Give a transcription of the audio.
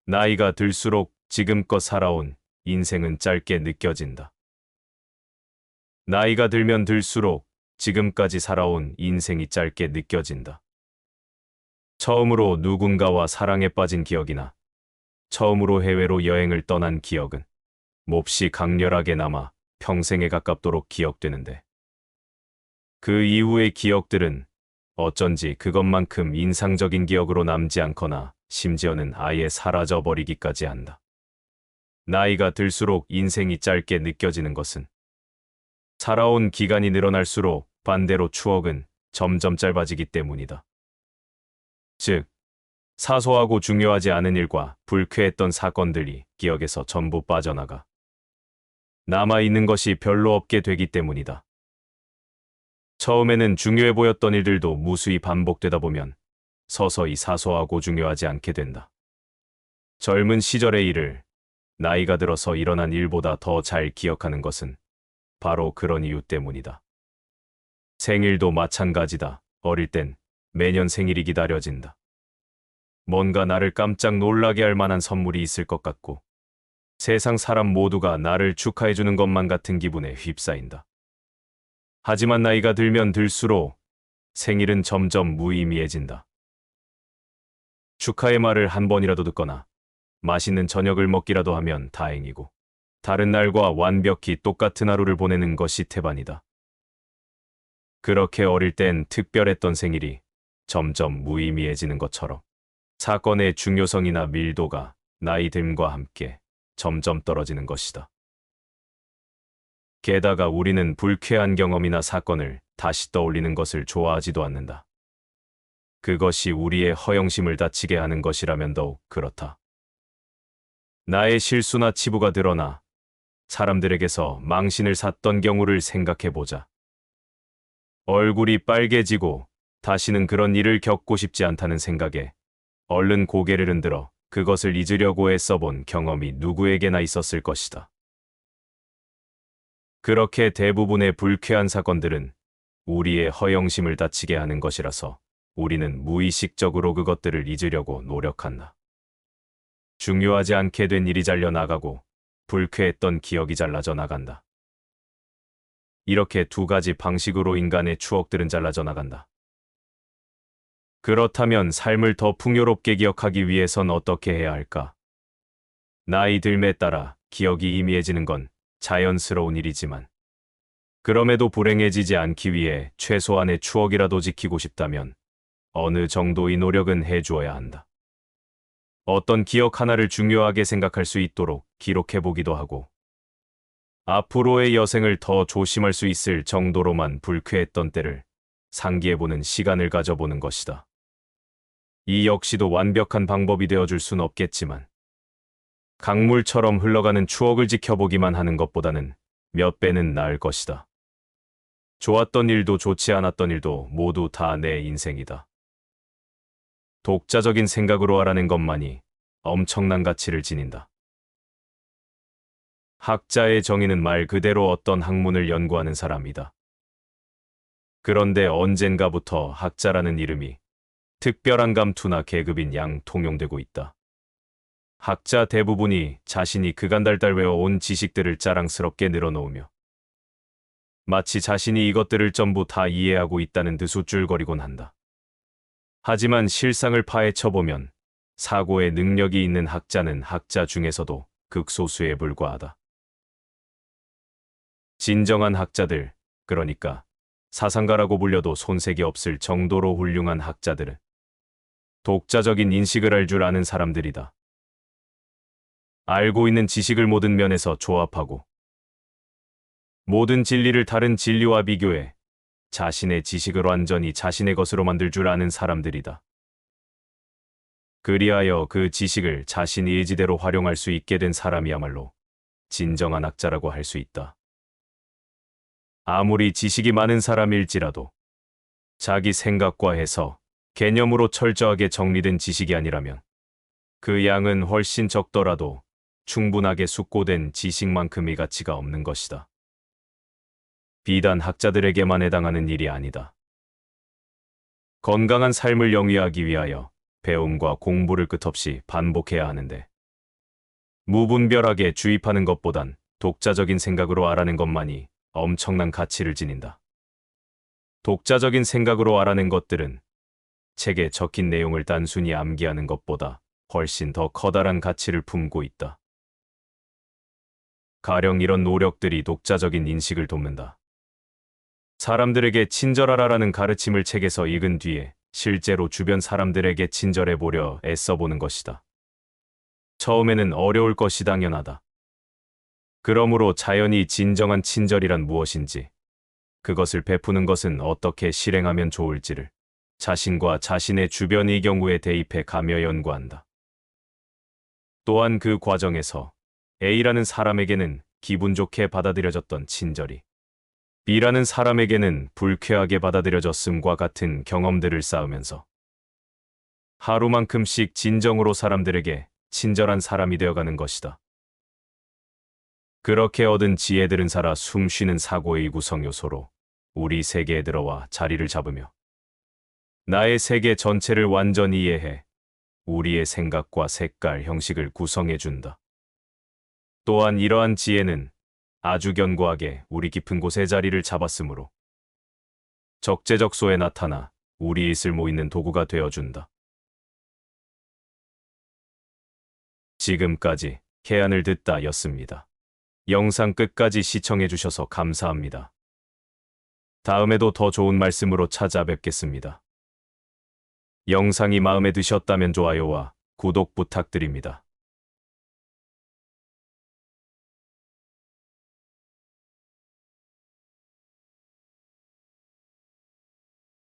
나이가 들수록 지금껏 살아온 인생은 짧게 느껴진다. 나이가 들면 들수록 지금까지 살아온 인생이 짧게 느껴진다. 처음으로 누군가와 사랑에 빠진 기억이나 처음으로 해외로 여행을 떠난 기억은 몹시 강렬하게 남아 평생에 가깝도록 기억되는데 그 이후의 기억들은 어쩐지 그것만큼 인상적인 기억으로 남지 않거나 심지어는 아예 사라져버리기까지 한다. 나이가 들수록 인생이 짧게 느껴지는 것은 살아온 기간이 늘어날수록 반대로 추억은 점점 짧아지기 때문이다. 즉, 사소하고 중요하지 않은 일과 불쾌했던 사건들이 기억에서 전부 빠져나가 남아있는 것이 별로 없게 되기 때문이다. 처음에는 중요해 보였던 일들도 무수히 반복되다 보면 서서히 사소하고 중요하지 않게 된다. 젊은 시절의 일을 나이가 들어서 일어난 일보다 더 잘 기억하는 것은 바로 그런 이유 때문이다. 생일도 마찬가지다. 어릴 땐 매년 생일이 기다려진다. 뭔가 나를 깜짝 놀라게 할 만한 선물이 있을 것 같고 세상 사람 모두가 나를 축하해주는 것만 같은 기분에 휩싸인다. 하지만 나이가 들면 들수록 생일은 점점 무의미해진다. 축하의 말을 한 번이라도 듣거나 맛있는 저녁을 먹기라도 하면 다행이고 다른 날과 완벽히 똑같은 하루를 보내는 것이 태반이다. 그렇게 어릴 땐 특별했던 생일이 점점 무의미해지는 것처럼 사건의 중요성이나 밀도가 나이 듦과 함께 점점 떨어지는 것이다. 게다가 우리는 불쾌한 경험이나 사건을 다시 떠올리는 것을 좋아하지도 않는다. 그것이 우리의 허영심을 다치게 하는 것이라면 더욱 그렇다. 나의 실수나 치부가 드러나 사람들에게서 망신을 샀던 경우를 생각해보자. 얼굴이 빨개지고 다시는 그런 일을 겪고 싶지 않다는 생각에 얼른 고개를 흔들어 그것을 잊으려고 애써본 경험이 누구에게나 있었을 것이다. 그렇게 대부분의 불쾌한 사건들은 우리의 허영심을 다치게 하는 것이라서 우리는 무의식적으로 그것들을 잊으려고 노력한다. 중요하지 않게 된 일이 잘려나가고 불쾌했던 기억이 잘라져 나간다. 이렇게 두 가지 방식으로 인간의 추억들은 잘라져 나간다. 그렇다면 삶을 더 풍요롭게 기억하기 위해선 어떻게 해야 할까? 나이 들매에 따라 기억이 희미해지는 건 자연스러운 일이지만 그럼에도 불행해지지 않기 위해 최소한의 추억이라도 지키고 싶다면 어느 정도의 노력은 해주어야 한다. 어떤 기억 하나를 중요하게 생각할 수 있도록 기록해보기도 하고 앞으로의 여생을 더 조심할 수 있을 정도로만 불쾌했던 때를 상기해보는 시간을 가져보는 것이다. 이 역시도 완벽한 방법이 되어줄 순 없겠지만 강물처럼 흘러가는 추억을 지켜보기만 하는 것보다는 몇 배는 나을 것이다. 좋았던 일도 좋지 않았던 일도 모두 다 내 인생이다. 독자적인 생각으로 알아낸 것만이 엄청난 가치를 지닌다. 학자의 정의는 말 그대로 어떤 학문을 연구하는 사람이다. 그런데 언젠가부터 학자라는 이름이 특별한 감투나 계급인 양 통용되고 있다. 학자 대부분이 자신이 그간달달 외워온 지식들을 자랑스럽게 늘어놓으며 마치 자신이 이것들을 전부 다 이해하고 있다는 듯 우쭐거리곤 한다. 하지만 실상을 파헤쳐보면 사고의 능력이 있는 학자는 학자 중에서도 극소수에 불과하다. 진정한 학자들, 그러니까 사상가라고 불려도 손색이 없을 정도로 훌륭한 학자들은 독자적인 인식을 할 줄 아는 사람들이다. 알고 있는 지식을 모든 면에서 조합하고 모든 진리를 다른 진리와 비교해 자신의 지식을 완전히 자신의 것으로 만들 줄 아는 사람들이다. 그리하여 그 지식을 자신 의지대로 활용할 수 있게 된 사람이야말로 진정한 학자라고 할 수 있다. 아무리 지식이 많은 사람일지라도 자기 생각과 해서 개념으로 철저하게 정리된 지식이 아니라면 그 양은 훨씬 적더라도 충분하게 숙고된 지식만큼의 가치가 없는 것이다. 비단 학자들에게만 해당하는 일이 아니다. 건강한 삶을 영위하기 위하여 배움과 공부를 끝없이 반복해야 하는데 무분별하게 주입하는 것보단 독자적인 생각으로 알아낸 것만이 엄청난 가치를 지닌다. 독자적인 생각으로 알아낸 것들은 책에 적힌 내용을 단순히 암기하는 것보다 훨씬 더 커다란 가치를 품고 있다. 가령 이런 노력들이 독자적인 인식을 돕는다. 사람들에게 친절하라라는 가르침을 책에서 읽은 뒤에 실제로 주변 사람들에게 친절해 보려 애써보는 것이다. 처음에는 어려울 것이 당연하다. 그러므로 자연히 진정한 친절이란 무엇인지, 그것을 베푸는 것은 어떻게 실행하면 좋을지를 자신과 자신의 주변의 경우에 대입해 가며 연구한다. 또한 그 과정에서 A라는 사람에게는 기분 좋게 받아들여졌던 친절이 B라는 사람에게는 불쾌하게 받아들여졌음과 같은 경험들을 쌓으면서 하루만큼씩 진정으로 사람들에게 친절한 사람이 되어가는 것이다. 그렇게 얻은 지혜들은 살아 숨쉬는 사고의 구성 요소로 우리 세계에 들어와 자리를 잡으며 나의 세계 전체를 완전히 이해해 우리의 생각과 색깔, 형식을 구성해준다. 또한 이러한 지혜는 아주 견고하게 우리 깊은 곳에 자리를 잡았으므로 적재적소에 나타나 우리 있을 모이는 도구가 되어준다. 지금까지 해안을 듣다 였습니다. 영상 끝까지 시청해주셔서 감사합니다. 다음에도 더 좋은 말씀으로 찾아뵙겠습니다. 영상이 마음에 드셨다면 좋아요와 구독 부탁드립니다.